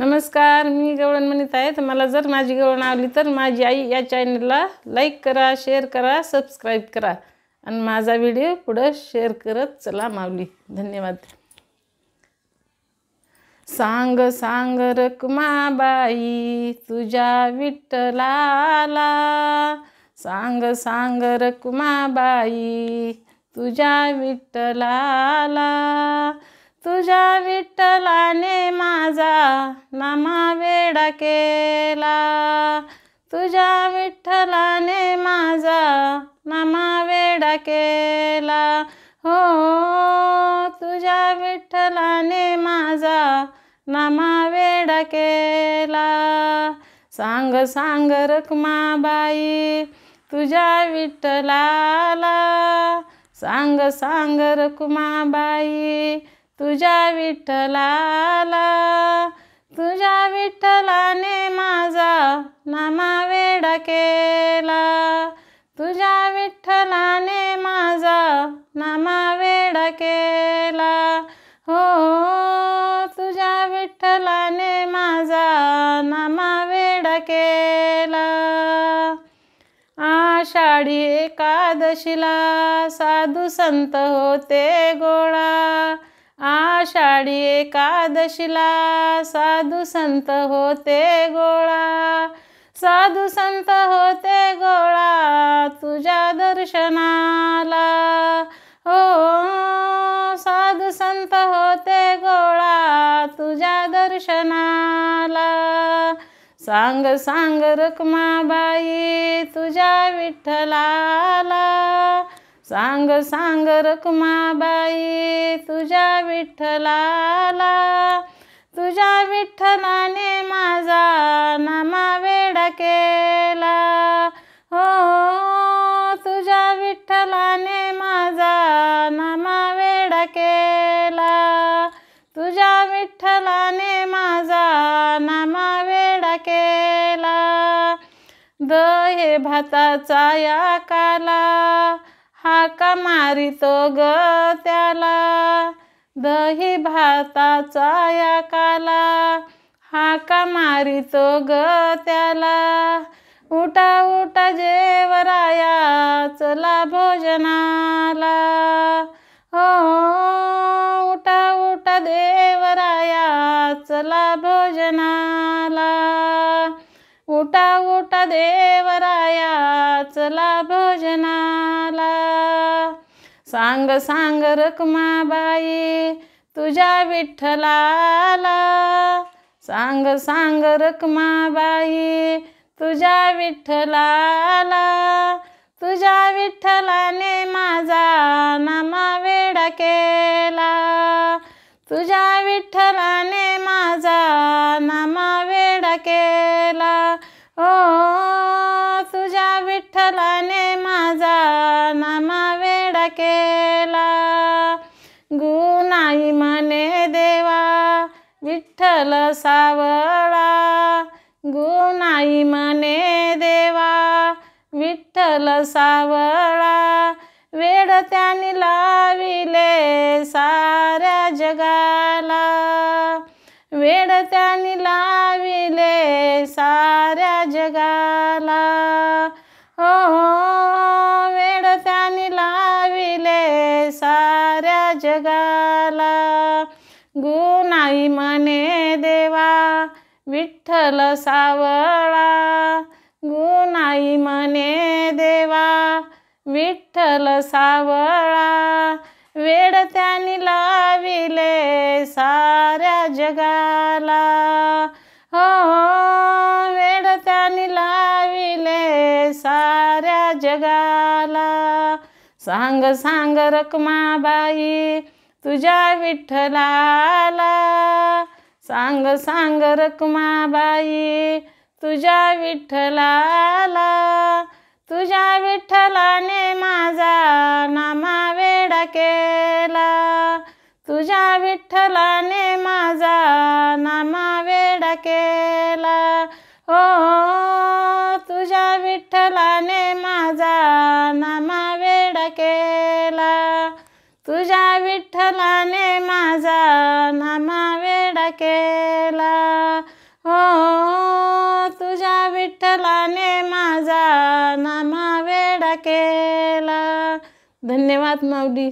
नमस्कार, मी गवळण म्हणत आहे. तर मला जर माझी गवळण आवडली तर माझी आई या चॅनलला लाईक करा, शेअर करा, सबस्क्राईब करा आणि माझा व्हिडिओ पुढे शेअर करत चला माऊली. धन्यवाद. सांग सांग रखुमाबाई तुझ्या विठ्ठलाला, सांग सांग रखुमाबाई तुझ्या विठ्ठलाला, तुझ्या विठ्ठलाने माझा नामवेडा केला, तुझ्या विठ्ठलाने माझा नामवेडा केला. हो, तुझ्या विठ्ठलाने माझा नामवेडा केला. सांग सांग रखुमाबाई तुझ्या विठ्ठलाला, सांग सांग रखुमाबाई तुझ्या विठ्ठलाला, तुझ्या विठ्ठलाने माझा नामवेडा केला, तुझ्या विठ्ठलाने माझा नामवेडा केला. हो, तुझ्या विठ्ठलाने माझा नामवेडा केला. आषाढी एकादशीला साधू संत होते गोळा, आषाढी एकादशीला साधू संत होते गोळा, साधू संत होते गोळा तुझ्या दर्शनाला. हो, साधू संत होते गोळा तुझ्या दर्शनाला. सांग सांग रखुमाबाई तुझ्या विठ्ठलाला, सांग सांग रखुमाबाई तुझ्या विठ्ठलाला, तुझ्या विठ्ठलाने माझा नामवेडा केला. हो, तुझ्या विठ्ठलाने माझा नामवेडा केला, तुझ्या विठ्ठलाने माझा नामवेडा केला. दही भाताचा या काला हाका मारितो ग त्याला, दही भाताचा या काला हाका मारितो ग त्याला. उठा उठा जेवराया चला भोजनाला. हो, उठा उठा देवराया चला भोजनाला, उठा उठा देवराया चला भोजनाला. सांग सांग रखुमाबाई तुझ्या विठ्ठलाला, सांग सांग रखुमाबाई तुझ्या विठ्ठलाला, तुझ्या विठ्ठलाने माझा नामवेडा केला, तुझ्या विठ्ठलाने माझा नामवेडा केला. हो, तुझ्या विठ्ठलाने माझा नामवेडा केला. गुणाई म्हणे देवा विठ्ठल सावळा, गुणाई म्हणे देवा विठ्ठल सावळा. वेड त्याने लाविले साऱ्या जगाला, वेड त्याने लाविले साऱ्या जगाला. हो, वेड त्याने लाविले साऱ्या जगाला. गुणाई म्हणे देवा विठ्ठल सावळा, गुणाई म्हणे देवा विठ्ठल सावळा. वेड त्याने लाविले साऱ्या जगाला. हो, वेड त्याने लाविले साऱ्या जगाला. सांग सांग रखुमाबाई तुझ्या विठ्ठलाला, सांग सांग रखुमाबाई तुझ्या विठ्ठलाला, तुझ्या विठ्ठलाने माझा नामवेडा केला, तुझ्या विठ्ठलाने माझा नामवेडा केला. हो, तुझ्या विठ्ठलाने माझा नामवेडा केला, तुझ्या विठ्ठलाने माझा नामवेडा केला. हो तुझ्या विठ्ठलाने माझा नामा वेडा केला. धन्यवाद माऊली.